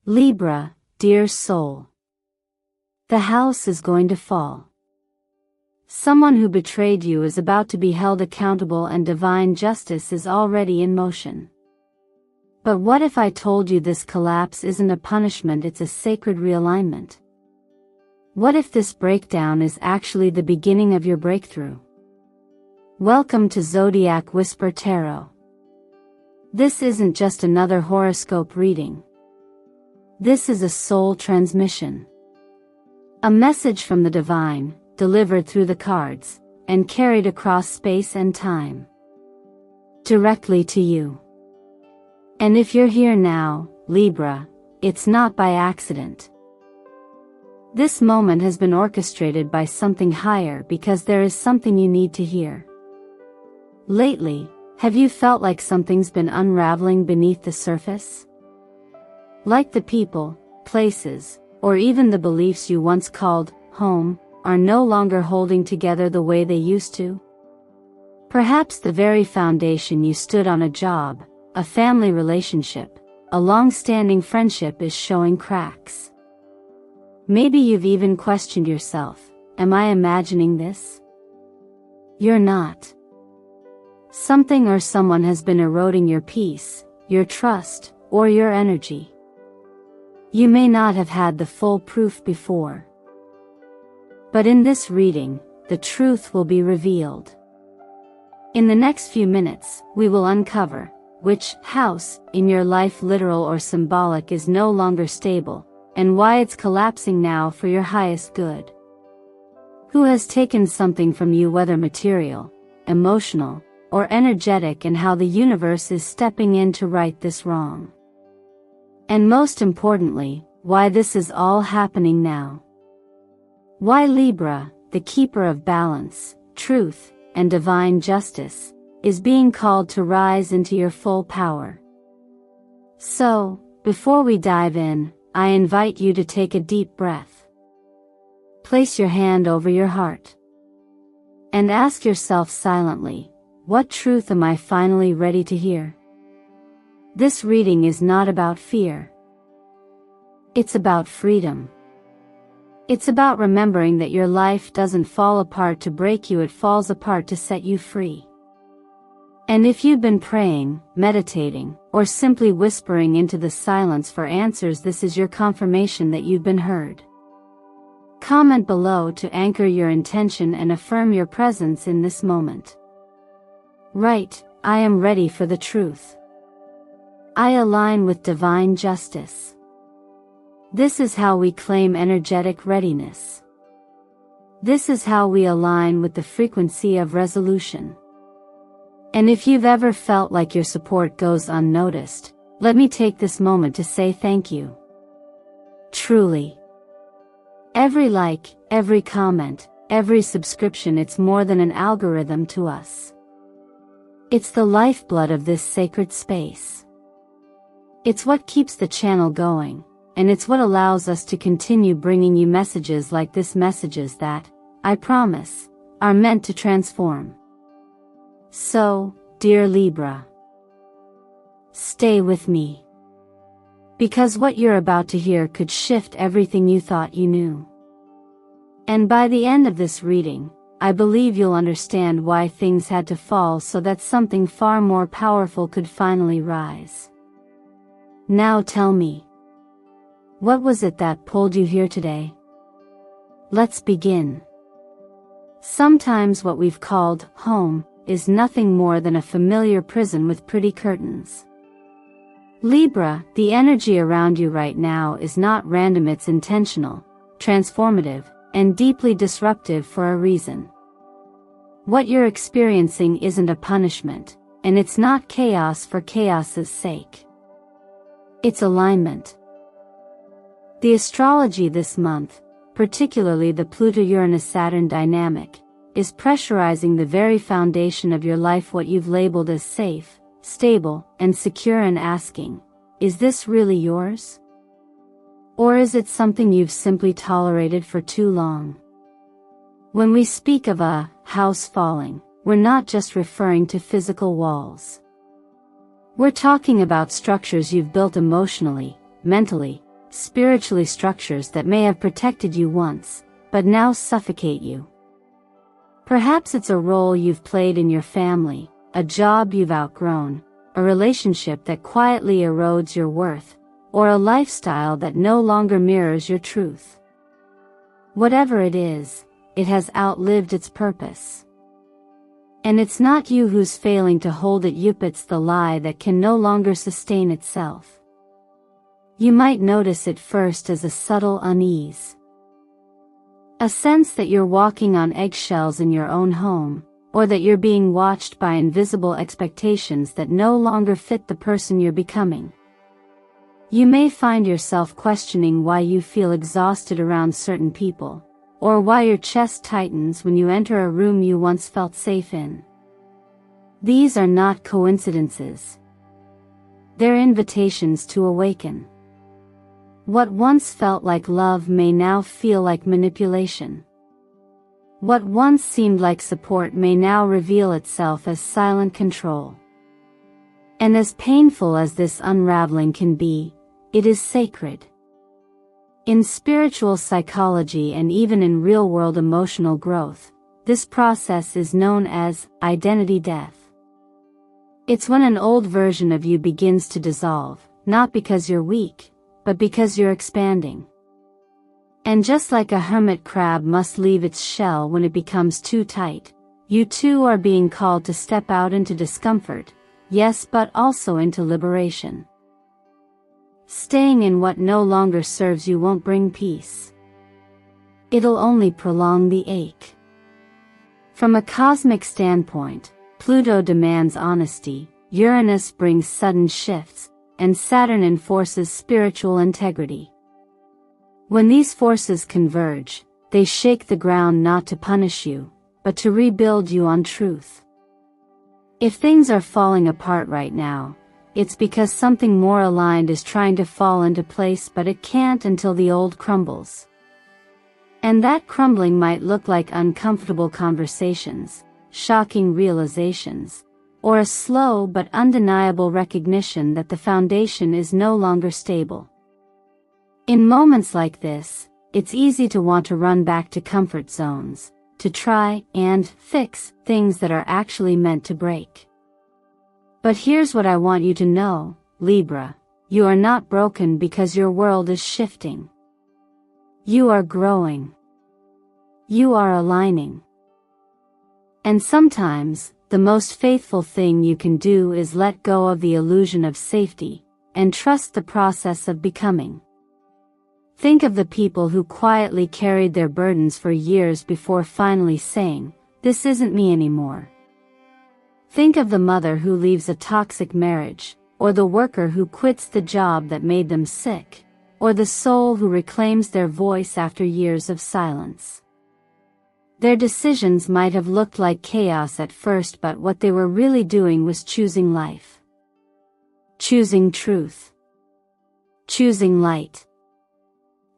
Libra, dear soul. The house is going to fall. Someone who betrayed you is about to be held accountable and divine justice is already in motion. But what if I told you this collapse isn't a punishment, it's a sacred realignment? What if this breakdown is actually the beginning of your breakthrough? Welcome to Zodiac Whisper Tarot. This isn't just another horoscope reading. This is a soul transmission. A message from the divine, delivered through the cards, and carried across space and time. Directly to you. And if you're here now, Libra, it's not by accident. This moment has been orchestrated by something higher because there is something you need to hear. Lately, have you felt like something's been unraveling beneath the surface? Like the people, places, or even the beliefs you once called home, are no longer holding together the way they used to? Perhaps the very foundation you stood on, a job, a family relationship, a long-standing friendship, is showing cracks. Maybe you've even questioned yourself, am I imagining this? You're not. Something or someone has been eroding your peace, your trust, or your energy. You may not have had the full proof before. But in this reading, the truth will be revealed. In the next few minutes, we will uncover which house in your life, literal or symbolic, is no longer stable, and why it's collapsing now for your highest good. Who has taken something from you, whether material, emotional, or energetic, and how the universe is stepping in to right this wrong. And most importantly, why this is all happening now. Why Libra, the keeper of balance, truth, and divine justice, is being called to rise into your full power. So, before we dive in, I invite you to take a deep breath. Place your hand over your heart. And ask yourself silently, what truth am I finally ready to hear? This reading is not about fear. It's about freedom. It's about remembering that your life doesn't fall apart to break you, it falls apart to set you free. And if you've been praying, meditating, or simply whispering into the silence for answers, this is your confirmation that you've been heard. Comment below to anchor your intention and affirm your presence in this moment. Right, I am ready for the truth. I align with divine justice. This is how we claim energetic readiness. This is how we align with the frequency of resolution. And if you've ever felt like your support goes unnoticed, let me take this moment to say thank you. Truly. Every like, every comment, every subscription, it's more than an algorithm to us. It's the lifeblood of this sacred space. It's what keeps the channel going, and it's what allows us to continue bringing you messages like this, messages that, I promise, are meant to transform. So, dear Libra, stay with me. Because what you're about to hear could shift everything you thought you knew. And by the end of this reading, I believe you'll understand why things had to fall so that something far more powerful could finally rise. Now tell me, what was it that pulled you here today? Let's begin. Sometimes what we've called home is nothing more than a familiar prison with pretty curtains. Libra, the energy around you right now is not random, it's intentional, transformative, and deeply disruptive for a reason. What you're experiencing isn't a punishment, and it's not chaos for chaos's sake. It's alignment. The astrology this month, particularly the Pluto-Uranus-Saturn dynamic, is pressurizing the very foundation of your life, what you've labeled as safe, stable, and secure, and asking, is this really yours? Or is it something you've simply tolerated for too long? When we speak of a house falling, we're not just referring to physical walls. We're talking about structures you've built emotionally, mentally, spiritually structures that may have protected you once, but now suffocate you. Perhaps it's a role you've played in your family, a job you've outgrown, a relationship that quietly erodes your worth, or a lifestyle that no longer mirrors your truth. Whatever it is, it has outlived its purpose. And it's not you who's failing to hold it, it's the lie that can no longer sustain itself. You might notice it first as a subtle unease. A sense that you're walking on eggshells in your own home, or that you're being watched by invisible expectations that no longer fit the person you're becoming. You may find yourself questioning why you feel exhausted around certain people, or why your chest tightens when you enter a room you once felt safe in. These are not coincidences. They're invitations to awaken. What once felt like love may now feel like manipulation. What once seemed like support may now reveal itself as silent control. And as painful as this unraveling can be, it is sacred. In spiritual psychology and even in real-world emotional growth, this process is known as identity death. It's when an old version of you begins to dissolve, not because you're weak, but because you're expanding. And just like a hermit crab must leave its shell when it becomes too tight, you too are being called to step out into discomfort, yes, but also into liberation. Staying in what no longer serves you won't bring peace. It'll only prolong the ache. From a cosmic standpoint, Pluto demands honesty, Uranus brings sudden shifts, and Saturn enforces spiritual integrity. When these forces converge, they shake the ground not to punish you, but to rebuild you on truth. If things are falling apart right now, it's because something more aligned is trying to fall into place, but it can't until the old crumbles. And that crumbling might look like uncomfortable conversations, shocking realizations, or a slow but undeniable recognition that the foundation is no longer stable. In moments like this, it's easy to want to run back to comfort zones, to try and fix things that are actually meant to break. But here's what I want you to know, Libra: you are not broken because your world is shifting. You are growing. You are aligning. And sometimes, the most faithful thing you can do is let go of the illusion of safety, and trust the process of becoming. Think of the people who quietly carried their burdens for years before finally saying, "This isn't me anymore." Think of the mother who leaves a toxic marriage, or the worker who quits the job that made them sick, or the soul who reclaims their voice after years of silence. Their decisions might have looked like chaos at first, but what they were really doing was choosing life. Choosing truth. Choosing light.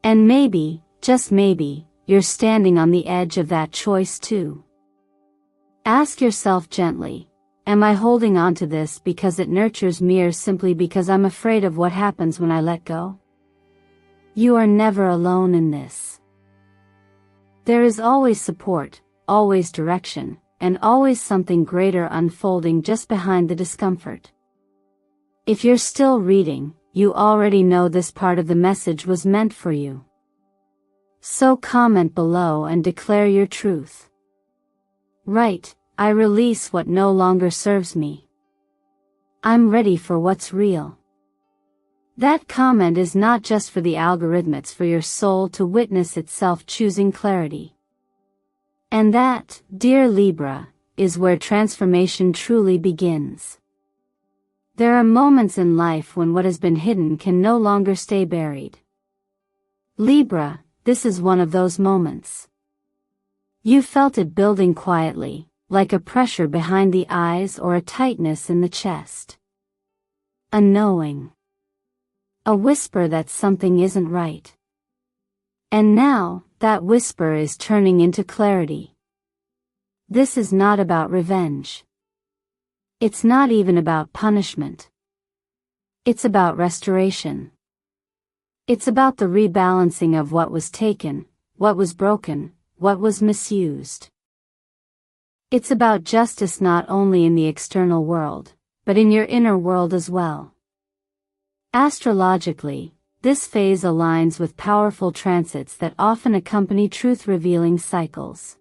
And maybe, just maybe, you're standing on the edge of that choice too. Ask yourself gently, am I holding on to this because it nurtures me, or simply because I'm afraid of what happens when I let go? You are never alone in this. There is always support, always direction, and always something greater unfolding just behind the discomfort. If you're still reading, you already know this part of the message was meant for you. So comment below and declare your truth. Write, "I release what no longer serves me. I'm ready for what's real." That comment is not just for the algorithm, it's for your soul to witness itself choosing clarity. And that, dear Libra, is where transformation truly begins. There are moments in life when what has been hidden can no longer stay buried. Libra, this is one of those moments. You felt it building quietly, like a pressure behind the eyes or a tightness in the chest. A knowing. A whisper that something isn't right. And now, that whisper is turning into clarity. This is not about revenge. It's not even about punishment. It's about restoration. It's about the rebalancing of what was taken, what was broken, what was misused. It's about justice not only in the external world, but in your inner world as well. Astrologically, this phase aligns with powerful transits that often accompany truth-revealing cycles.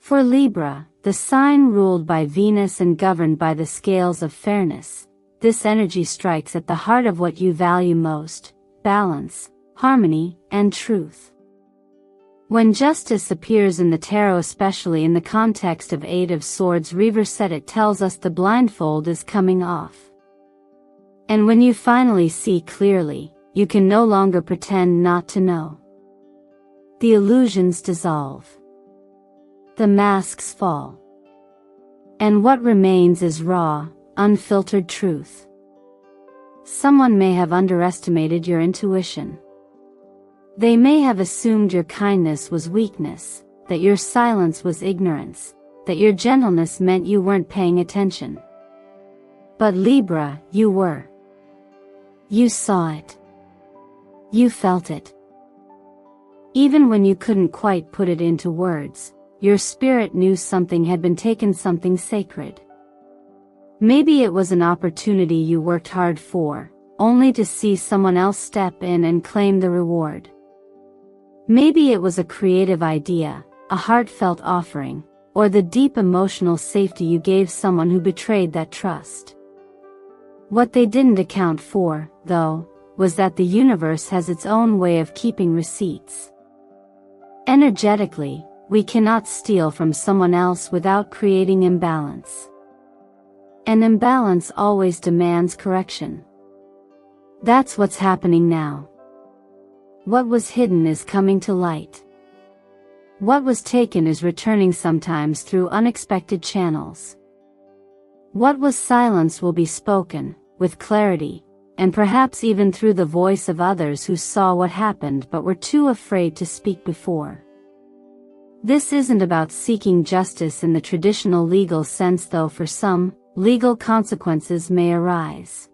For Libra, the sign ruled by Venus and governed by the scales of fairness, this energy strikes at the heart of what you value most: balance, harmony, and truth. When justice appears in the tarot, especially in the context of Eight of Swords reverse, it tells us the blindfold is coming off. And when you finally see clearly, you can no longer pretend not to know. The illusions dissolve. The masks fall. And what remains is raw, unfiltered truth. Someone may have underestimated your intuition. They may have assumed your kindness was weakness, that your silence was ignorance, that your gentleness meant you weren't paying attention. But Libra, you were. You saw it. You felt it. Even when you couldn't quite put it into words, your spirit knew something had been taken, something sacred. Maybe it was an opportunity you worked hard for, only to see someone else step in and claim the reward. Maybe it was a creative idea, a heartfelt offering, or the deep emotional safety you gave someone who betrayed that trust. What they didn't account for, though, was that the universe has its own way of keeping receipts. Energetically, we cannot steal from someone else without creating imbalance. An imbalance always demands correction. That's what's happening now. What was hidden is coming to light. What was taken is returning, sometimes through unexpected channels. What was silenced will be spoken, with clarity, and perhaps even through the voice of others who saw what happened but were too afraid to speak before. This isn't about seeking justice in the traditional legal sense, though for some, legal consequences may arise.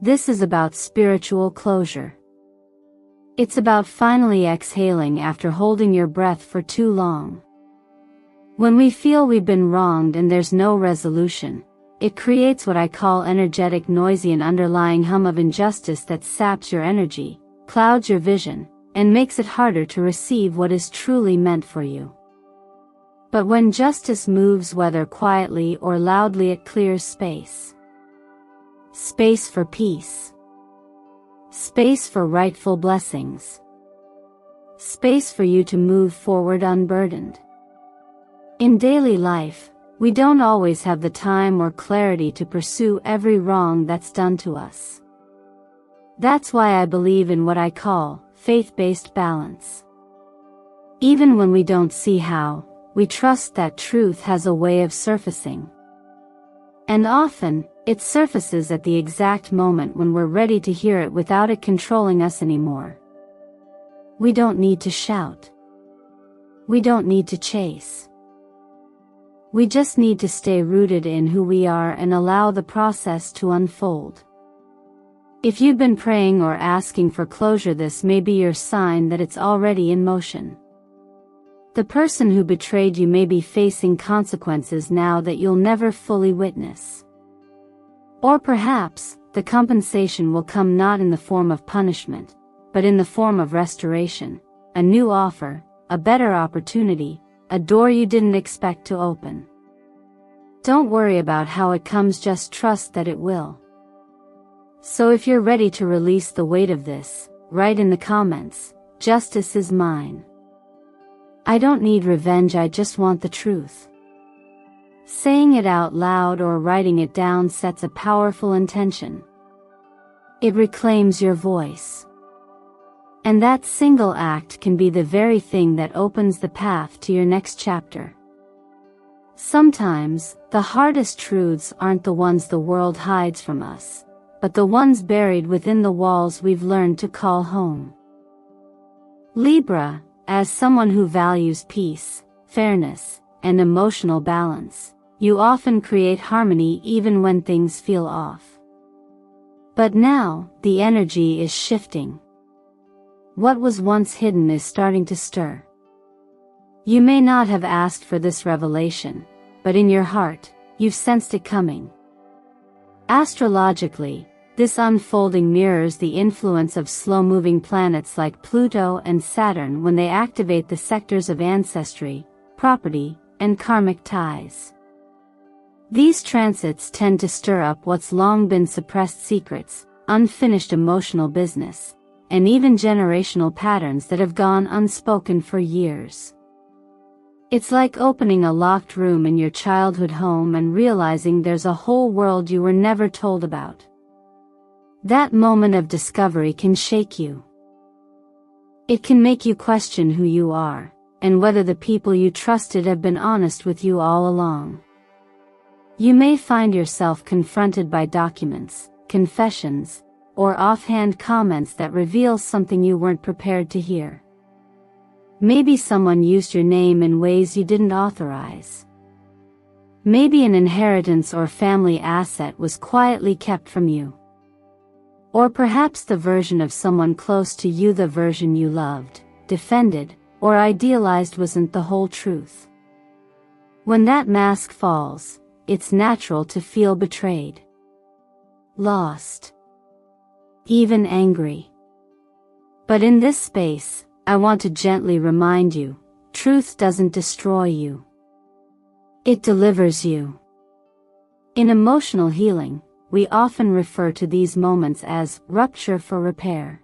This is about spiritual closure. It's about finally exhaling after holding your breath for too long. When we feel we've been wronged and there's no resolution, it creates what I call energetic noisy, an underlying hum of injustice that saps your energy, clouds your vision, and makes it harder to receive what is truly meant for you. But when justice moves, whether quietly or loudly, it clears space. Space for peace. Space for rightful blessings. Space for you to move forward unburdened. In daily life, we don't always have the time or clarity to pursue every wrong that's done to us. That's why I believe in what I call faith-based balance. Even when we don't see how, we trust that truth has a way of surfacing. And often, it surfaces at the exact moment when we're ready to hear it without it controlling us anymore. We don't need to shout. We don't need to chase. We just need to stay rooted in who we are and allow the process to unfold. If you've been praying or asking for closure, this may be your sign that it's already in motion. The person who betrayed you may be facing consequences now that you'll never fully witness. Or perhaps, the compensation will come not in the form of punishment, but in the form of restoration, a new offer, a better opportunity, a door you didn't expect to open. Don't worry about how it comes, just trust that it will. So if you're ready to release the weight of this, write in the comments, "Justice is mine. I don't need revenge, I just want the truth." Saying it out loud or writing it down sets a powerful intention. It reclaims your voice. And that single act can be the very thing that opens the path to your next chapter. Sometimes, the hardest truths aren't the ones the world hides from us, but the ones buried within the walls we've learned to call home. Libra, as someone who values peace, fairness, and emotional balance, you often create harmony even when things feel off. But now, the energy is shifting. What was once hidden is starting to stir. You may not have asked for this revelation, but in your heart, you've sensed it coming. Astrologically, this unfolding mirrors the influence of slow-moving planets like Pluto and Saturn when they activate the sectors of ancestry, property, and karmic ties. These transits tend to stir up what's long been suppressed secrets, unfinished emotional business, and even generational patterns that have gone unspoken for years. It's like opening a locked room in your childhood home and realizing there's a whole world you were never told about. That moment of discovery can shake you. It can make you question who you are, and whether the people you trusted have been honest with you all along. You may find yourself confronted by documents, confessions, or offhand comments that reveal something you weren't prepared to hear. Maybe someone used your name in ways you didn't authorize. Maybe an inheritance or family asset was quietly kept from you. Or perhaps the version of someone close to you, the version you loved, defended, or idealized wasn't the whole truth. When that mask falls, it's natural to feel betrayed, lost, even angry. But in this space, I want to gently remind you, truth doesn't destroy you. It delivers you. In emotional healing, we often refer to these moments as rupture for repair.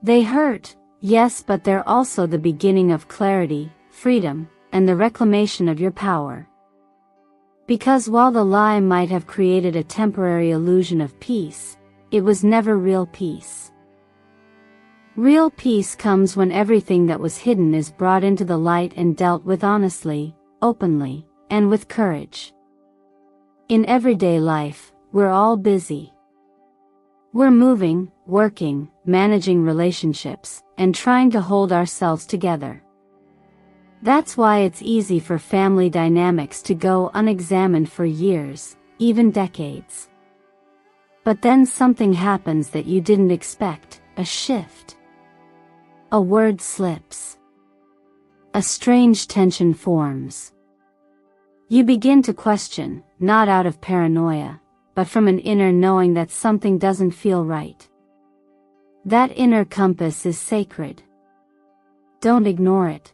They hurt, yes, but they're also the beginning of clarity, freedom, and the reclamation of your power. Because while the lie might have created a temporary illusion of peace, it was never real peace. Real peace comes when everything that was hidden is brought into the light and dealt with honestly, openly, and with courage. In everyday life, we're all busy. We're moving, working, managing relationships, and trying to hold ourselves together. That's why it's easy for family dynamics to go unexamined for years, even decades. But then something happens that you didn't expect, a shift. A word slips. A strange tension forms. You begin to question, not out of paranoia, but from an inner knowing that something doesn't feel right. That inner compass is sacred. Don't ignore it.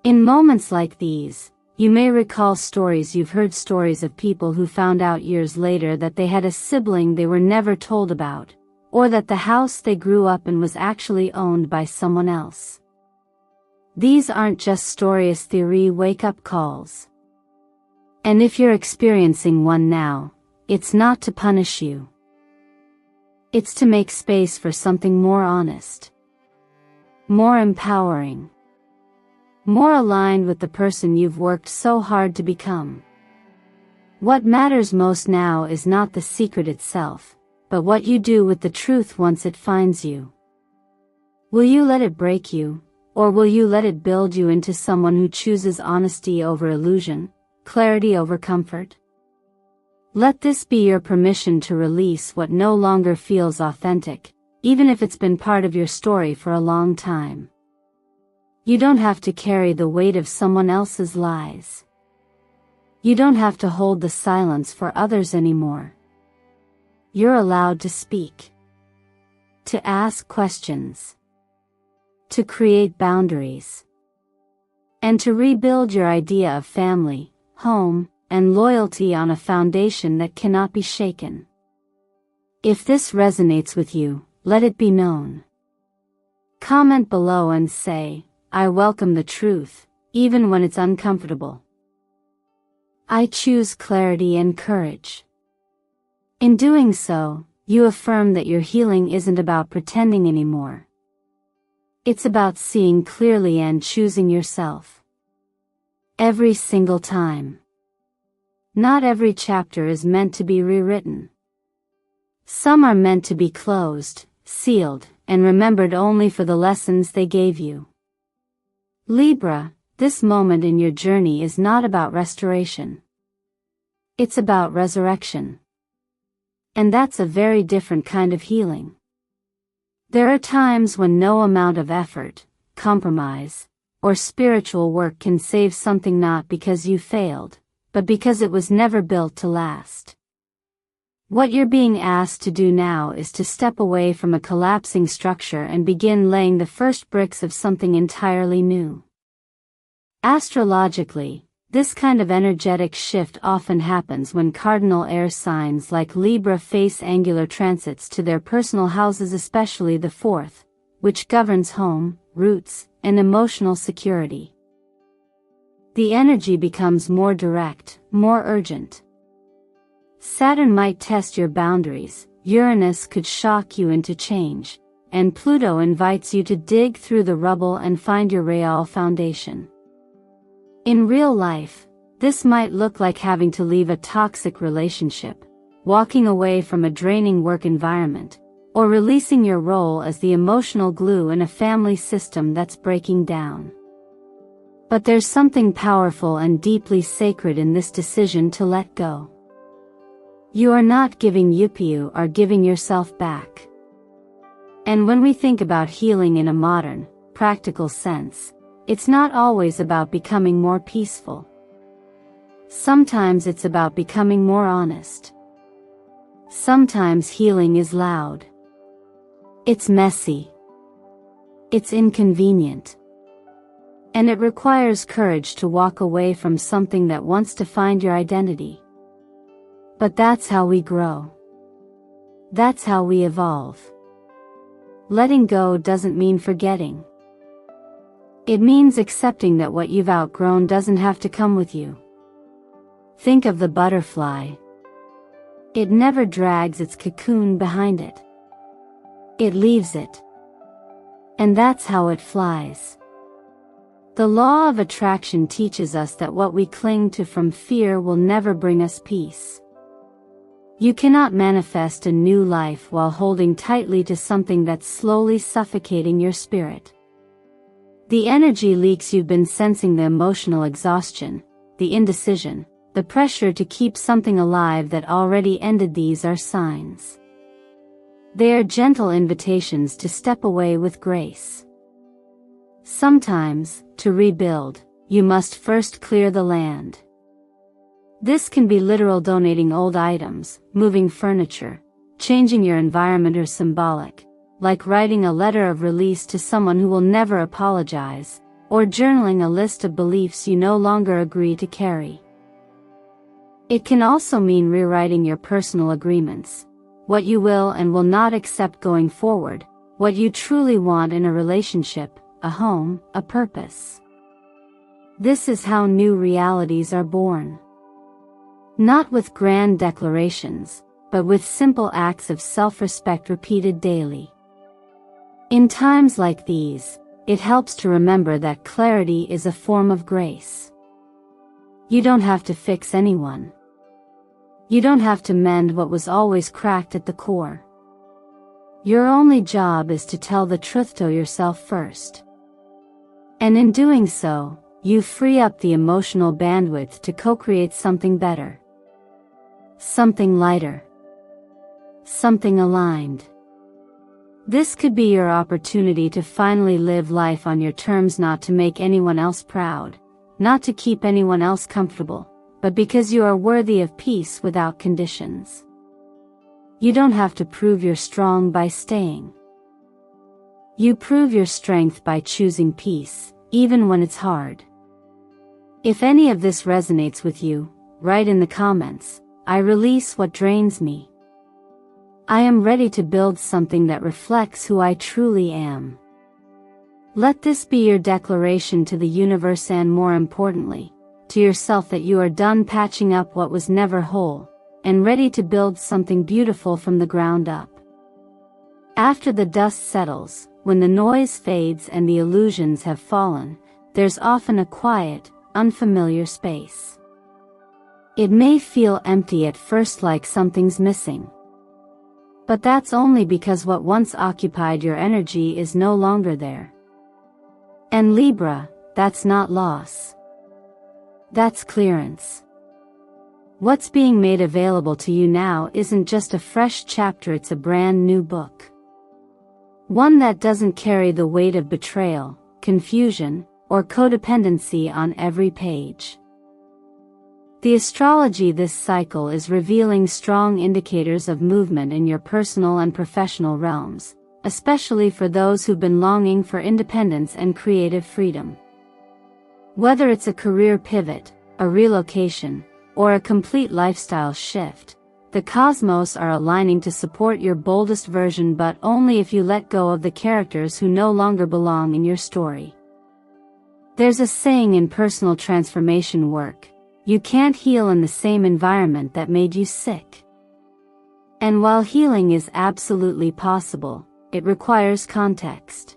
In moments like these, you may recall stories you've heard, stories of people who found out years later that they had a sibling they were never told about, or that the house they grew up in was actually owned by someone else. These aren't just stories, theory wake-up calls. And if you're experiencing one now, it's not to punish you. It's to make space for something more honest, more empowering, more aligned with the person you've worked so hard to become. What matters most now is not the secret itself, but what you do with the truth once it finds you. Will you let it break you, or will you let it build you into someone who chooses honesty over illusion, clarity over comfort? Let this be your permission to release what no longer feels authentic, even if it's been part of your story for a long time. You don't have to carry the weight of someone else's lies. You don't have to hold the silence for others anymore. You're allowed to speak, to ask questions, to create boundaries, and to rebuild your idea of family, home, and loyalty on a foundation that cannot be shaken. If this resonates with you, let it be known. Comment below and say, I welcome the truth, even when it's uncomfortable. I choose clarity and courage. In doing so, you affirm that your healing isn't about pretending anymore. It's about seeing clearly and choosing yourself. Every single time. Not every chapter is meant to be rewritten. Some are meant to be closed, sealed, and remembered only for the lessons they gave you. Libra, this moment in your journey is not about restoration. It's about resurrection. And that's a very different kind of healing. There are times when no amount of effort, compromise, or spiritual work can save something, not because you failed, but because it was never built to last. What you're being asked to do now is to step away from a collapsing structure and begin laying the first bricks of something entirely new. Astrologically, this kind of energetic shift often happens when cardinal air signs like Libra face angular transits to their personal houses, especially the fourth, which governs home, roots, and emotional security. The energy becomes more direct, more urgent. Saturn might test your boundaries, Uranus could shock you into change, and Pluto invites you to dig through the rubble and find your real foundation. In real life, this might look like having to leave a toxic relationship, walking away from a draining work environment, or releasing your role as the emotional glue in a family system that's breaking down. But there's something powerful and deeply sacred in this decision to let go. You are not giving up, you are giving yourself back. And when we think about healing in a modern, practical sense, it's not always about becoming more peaceful. Sometimes it's about becoming more honest. Sometimes healing is loud. It's messy. It's inconvenient. And it requires courage to walk away from something that wants to find your identity. But that's how we grow. That's how we evolve. Letting go doesn't mean forgetting. It means accepting that what you've outgrown doesn't have to come with you. Think of the butterfly. It never drags its cocoon behind it. It leaves it. And that's how it flies. The law of attraction teaches us that what we cling to from fear will never bring us peace. You cannot manifest a new life while holding tightly to something that's slowly suffocating your spirit. The energy leaks you've been sensing, the emotional exhaustion, the indecision, the pressure to keep something alive that already ended, these are signs. They are gentle invitations to step away with grace. Sometimes, to rebuild, you must first clear the land. This can be literal, donating old items, moving furniture, changing your environment, or symbolic, like writing a letter of release to someone who will never apologize, or journaling a list of beliefs you no longer agree to carry. It can also mean rewriting your personal agreements, what you will and will not accept going forward, what you truly want in a relationship, a home, a purpose. This is how new realities are born. Not with grand declarations, but with simple acts of self-respect repeated daily. In times like these, it helps to remember that clarity is a form of grace. You don't have to fix anyone. You don't have to mend what was always cracked at the core. Your only job is to tell the truth to yourself first. And in doing so, you free up the emotional bandwidth to co-create something better. Something lighter. Something aligned. This could be your opportunity to finally live life on your terms, not to make anyone else proud, not to keep anyone else comfortable, but because you are worthy of peace without conditions. You don't have to prove you're strong by staying. You prove your strength by choosing peace, even when it's hard. If any of this resonates with you, write in the comments, "I release what drains me. I am ready to build something that reflects who I truly am." Let this be your declaration to the universe and, more importantly, to yourself, that you are done patching up what was never whole, and ready to build something beautiful from the ground up. After the dust settles, when the noise fades and the illusions have fallen, there's often a quiet, unfamiliar space. It may feel empty at first, like something's missing. But that's only because what once occupied your energy is no longer there. And Libra, that's not loss. That's clearance. What's being made available to you now isn't just a fresh chapter, it's a brand new book. One that doesn't carry the weight of betrayal, confusion, or codependency on every page. The astrology this cycle is revealing strong indicators of movement in your personal and professional realms, especially for those who've been longing for independence and creative freedom. Whether it's a career pivot, a relocation, or a complete lifestyle shift, the cosmos are aligning to support your boldest version, but only if you let go of the characters who no longer belong in your story. There's a saying in personal transformation work: you can't heal in the same environment that made you sick. And while healing is absolutely possible, it requires context.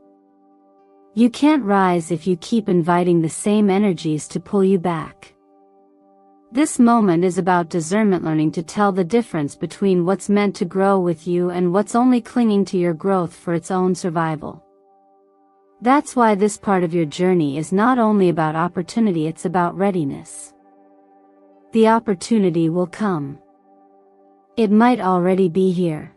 You can't rise if you keep inviting the same energies to pull you back. This moment is about discernment, learning to tell the difference between what's meant to grow with you and what's only clinging to your growth for its own survival. That's why this part of your journey is not only about opportunity, it's about readiness. The opportunity will come. It might already be here.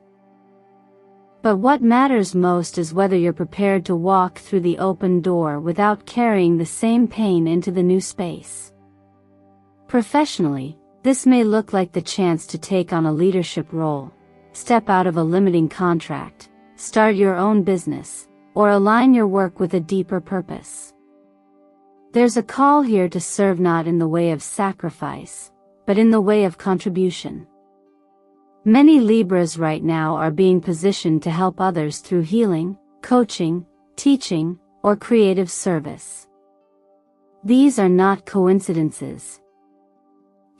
But what matters most is whether you're prepared to walk through the open door without carrying the same pain into the new space. Professionally, this may look like the chance to take on a leadership role, step out of a limiting contract, start your own business, or align your work with a deeper purpose. There's a call here to serve, not in the way of sacrifice, but in the way of contribution. Many Libras right now are being positioned to help others through healing, coaching, teaching, or creative service. These are not coincidences.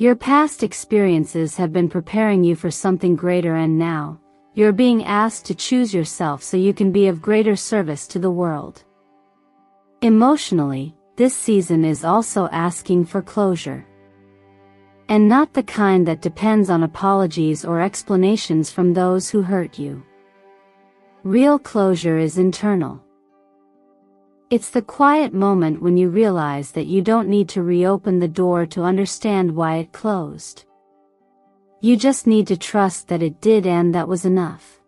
Your past experiences have been preparing you for something greater, and now, you're being asked to choose yourself so you can be of greater service to the world. Emotionally, this season is also asking for closure. And not the kind that depends on apologies or explanations from those who hurt you. Real closure is internal. It's the quiet moment when you realize that you don't need to reopen the door to understand why it closed. You just need to trust that it did, and that was enough.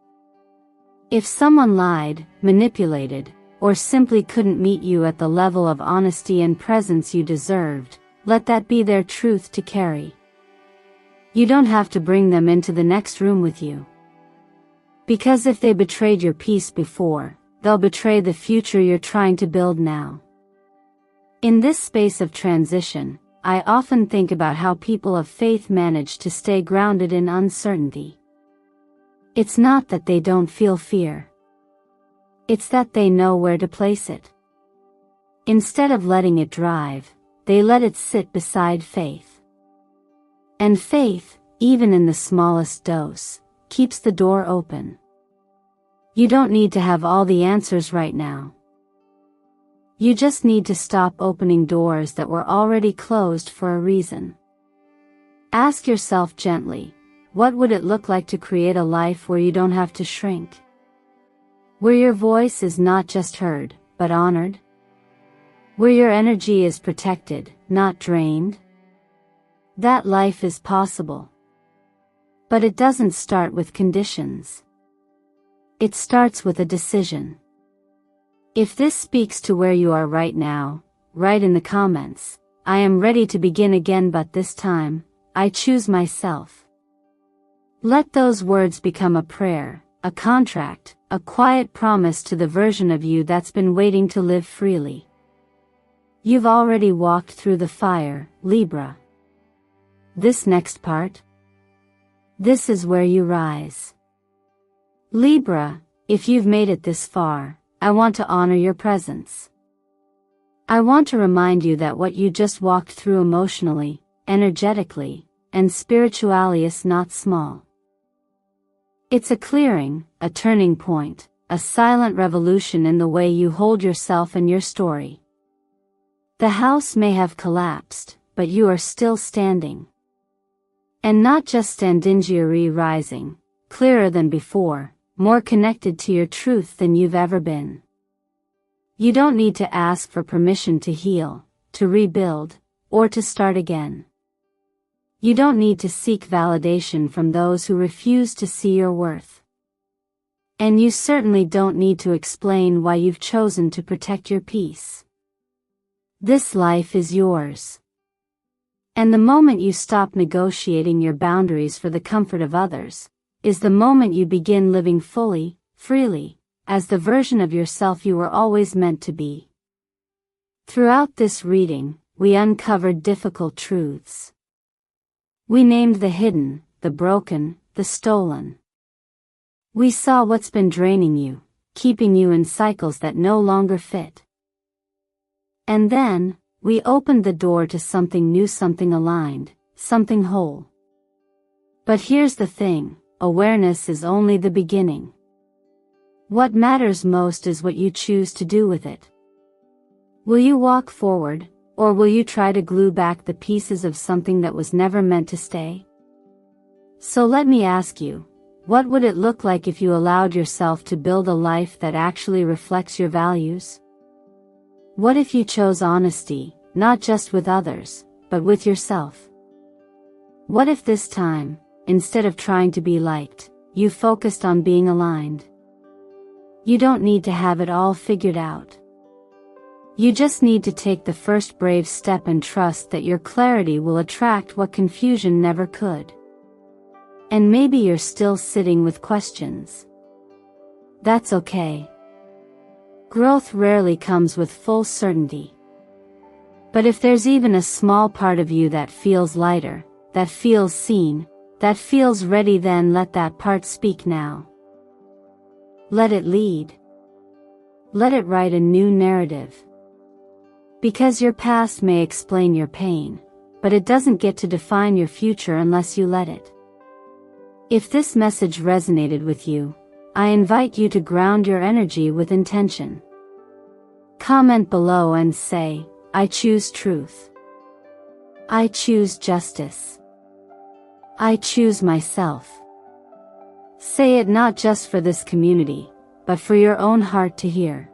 If someone lied, manipulated, or simply couldn't meet you at the level of honesty and presence you deserved, let that be their truth to carry. You don't have to bring them into the next room with you. Because if they betrayed your peace before, they'll betray the future you're trying to build now. In this space of transition, I often think about how people of faith manage to stay grounded in uncertainty. It's not that they don't feel fear. It's that they know where to place it. Instead of letting it drive, they let it sit beside faith. And faith, even in the smallest dose, keeps the door open. You don't need to have all the answers right now. You just need to stop opening doors that were already closed for a reason. Ask yourself gently, what would it look like to create a life where you don't have to shrink? Where your voice is not just heard, but honored? Where your energy is protected, not drained? That life is possible. But it doesn't start with conditions. It starts with a decision. If this speaks to where you are right now, write in the comments, I am ready to begin again, but this time, I choose myself. Let those words become a prayer, a contract, a quiet promise to the version of you that's been waiting to live freely. You've already walked through the fire, Libra. This next part? This is where you rise. Libra, if you've made it this far, I want to honor your presence. I want to remind you that what you just walked through emotionally, energetically, and spiritually is not small. It's a clearing, a turning point, a silent revolution in the way you hold yourself and your story. The house may have collapsed, but you are still standing. And not just standingly rising, clearer than before, more connected to your truth than you've ever been. You don't need to ask for permission to heal, to rebuild, or to start again. You don't need to seek validation from those who refuse to see your worth. And you certainly don't need to explain why you've chosen to protect your peace. This life is yours. And the moment you stop negotiating your boundaries for the comfort of others, is the moment you begin living fully, freely, as the version of yourself you were always meant to be. Throughout this reading, we uncovered difficult truths. We named the hidden, the broken, the stolen. We saw what's been draining you, keeping you in cycles that no longer fit. And then, we opened the door to something new, something aligned, something whole. But here's the thing, awareness is only the beginning. What matters most is what you choose to do with it. Will you walk forward, or will you try to glue back the pieces of something that was never meant to stay? So let me ask you, what would it look like if you allowed yourself to build a life that actually reflects your values? What if you chose honesty, not just with others, but with yourself? What if this time, instead of trying to be liked, you focused on being aligned? You don't need to have it all figured out. You just need to take the first brave step and trust that your clarity will attract what confusion never could. And maybe you're still sitting with questions. That's okay. Growth rarely comes with full certainty. But if there's even a small part of you that feels lighter, that feels seen, that feels ready, then let that part speak now. Let it lead. Let it write a new narrative. Because your past may explain your pain, but it doesn't get to define your future unless you let it. If this message resonated with you, I invite you to ground your energy with intention. Comment below and say, I choose truth. I choose justice. I choose myself. Say it not just for this community, but for your own heart to hear.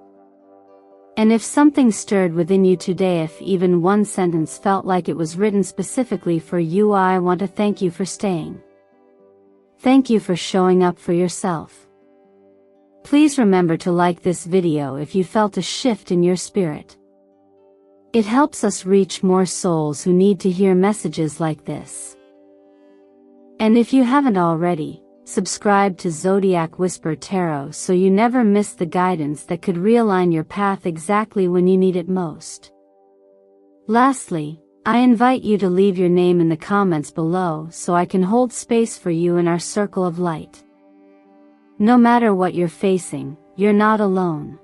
And if something stirred within you today, if even one sentence felt like it was written specifically for you, I want to thank you for staying. Thank you for showing up for yourself. Please remember to like this video if you felt a shift in your spirit. It helps us reach more souls who need to hear messages like this. And if you haven't already, subscribe to Zodiac Whisper Tarot so you never miss the guidance that could realign your path exactly when you need it most. Lastly, I invite you to leave your name in the comments below so I can hold space for you in our circle of light. No matter what you're facing, you're not alone.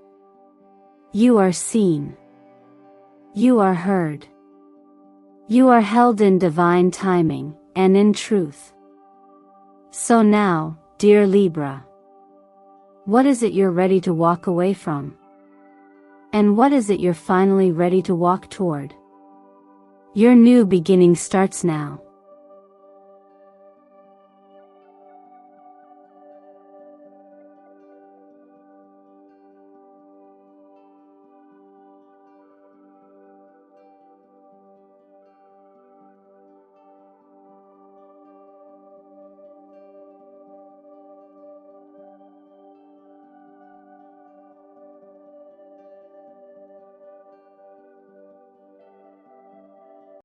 You are seen. You are heard. You are held in divine timing, and in truth. So now, dear Libra, what is it you're ready to walk away from? And what is it you're finally ready to walk toward? Your new beginning starts now.